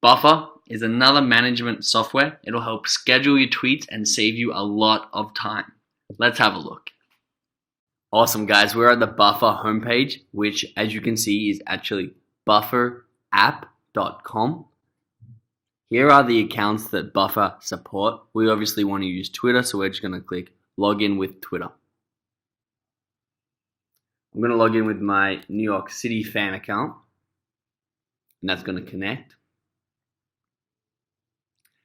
Buffer is another management software. It'll help schedule your tweets and save you a lot of time. Let's have a look. Awesome, guys. We're at the Buffer homepage, which, as you can see, is actually bufferapp.com. Here are the accounts that Buffer support. We obviously want to use Twitter, so we're just going to click Login with Twitter. I'm going to log in with my New York City fan account, and that's going to connect.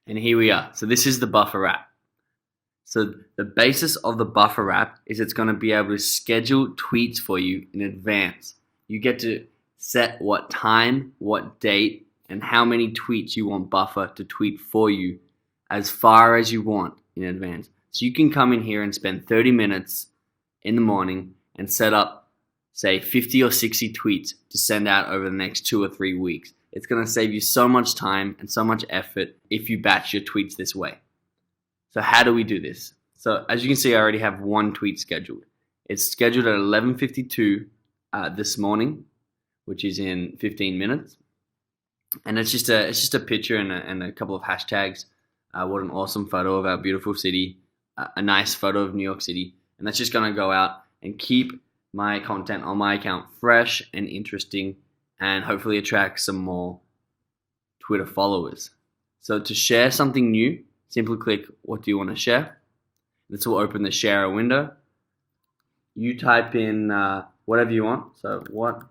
And here we are. So this is the Buffer app. So the basis of the Buffer app is it's going to be able to schedule tweets for you in advance. You get to set what time, what date, and how many tweets you want Buffer to tweet for you as far as you want in advance. So you can come in here and spend 30 minutes in the morning and set up, say, 50 or 60 tweets to send out over the next 2 or 3 weeks. It's going to save you so much time and so much effort if you batch your tweets this way. So how do we do this? So as you can see, I already have one tweet scheduled. It's scheduled at 11:52 this morning, which is in 15 minutes. And it's just a picture and a couple of hashtags. What an awesome photo of our beautiful city. A nice photo of New York City. And that's just going to go out and keep my content on my account fresh and interesting, and hopefully attract some more Twitter followers. So to share something new, simply click what do you want to share. This will open the share window. You type in whatever you want. So what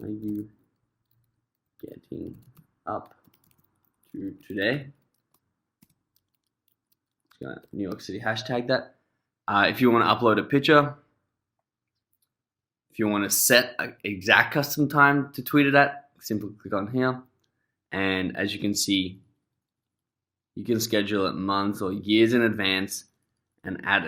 are you getting up to today? New York City, hashtag that. If you want to upload a picture, if you want to set an exact custom time to tweet it at, simply click on here. And as you can see, you can schedule it months or years in advance and add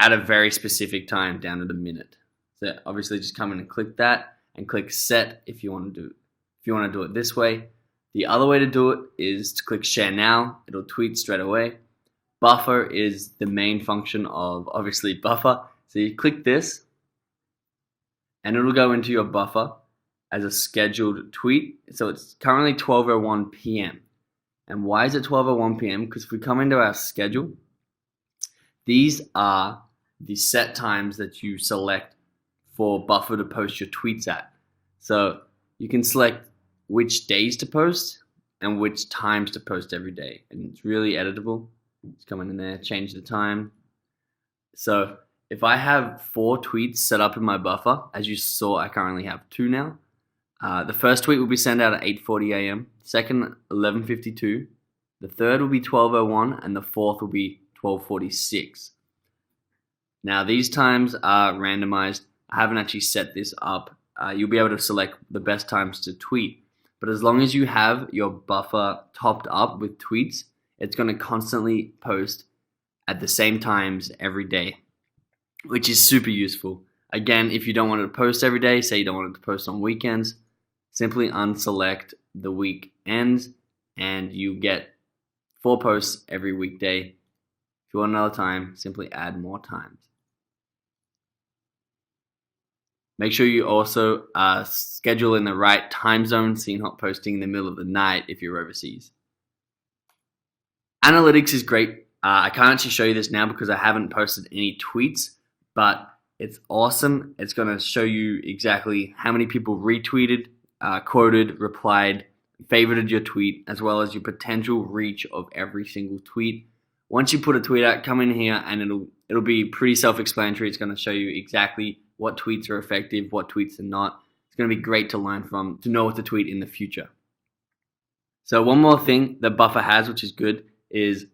a very specific time down to the minute. So obviously just come in and click that and click set if you want to do it this way. The other way to do it is to click share now. It'll tweet straight away. Buffer is the main function of obviously Buffer. So you click this and it'll go into your Buffer as a scheduled tweet. So it's currently 12:01 p.m. And why is it 12:01 p.m.? Because if we come into our schedule, these are the set times that you select for Buffer to post your tweets at. So you can select which days to post and which times to post every day. And it's really editable. Just come in there, change the time. So if I have 4 tweets set up in my Buffer, as you saw, I currently have 2 now. The first tweet will be sent out at 8:40 a.m. Second, 11:52. The third will be 12:01, and the fourth will be 12:46. Now these times are randomized. I haven't actually set this up. You'll be able to select the best times to tweet. But as long as you have your Buffer topped up with tweets, it's going to constantly post at the same times every day, which is super useful. Again, if you don't want it to post every day, say you don't want it to post on weekends, simply unselect the weekends and you get 4 posts every weekday. If you want another time, simply add more times. Make sure you also schedule in the right time zone so you're not posting in the middle of the night if you're overseas. Analytics is great. I can't actually show you this now because I haven't posted any tweets, but it's awesome. It's going to show you exactly how many people retweeted, quoted, replied, favorited your tweet, as well as your potential reach of every single tweet. Once you put a tweet out, come in here and it'll be pretty self-explanatory. It's going to show you exactly what tweets are effective, what tweets are not. It's going to be great to learn from, to know what to tweet in the future. So one more thing that Buffer has, which is good, is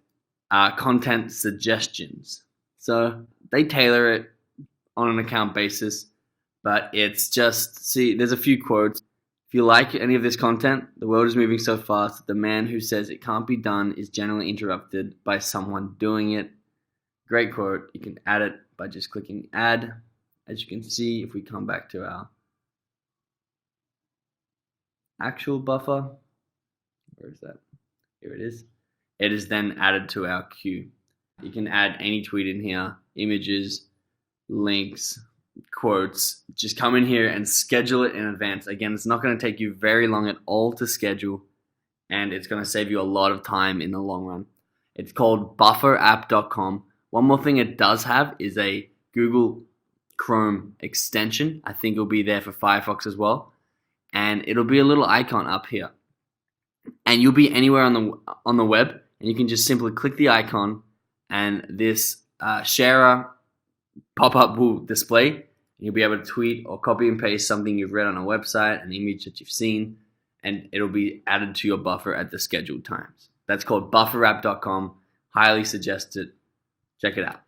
content suggestions. So they tailor it on an account basis, but it's just, see, there's a few quotes. If you like any of this content, the world is moving so fast that the man who says it can't be done is generally interrupted by someone doing it. Great quote. You can add it by just clicking add. As you can see, if we come back to our actual Buffer, where is that? Here it is. It is then added to our queue. You can add any tweet in here, images, links, quotes. Just come in here and schedule it in advance. Again, it's not going to take you very long at all to schedule, and it's going to save you a lot of time in the long run. It's called bufferapp.com. One more thing it does have is a Google Chrome extension. I think it'll be there for Firefox as well. And it'll be a little icon up here. And you'll be anywhere on the web, and you can just simply click the icon, and this sharer pop-up will display. You'll be able to tweet or copy and paste something you've read on a website, an image that you've seen, and it'll be added to your buffer at the scheduled times. That's called bufferapp.com. Highly suggest it. Check it out.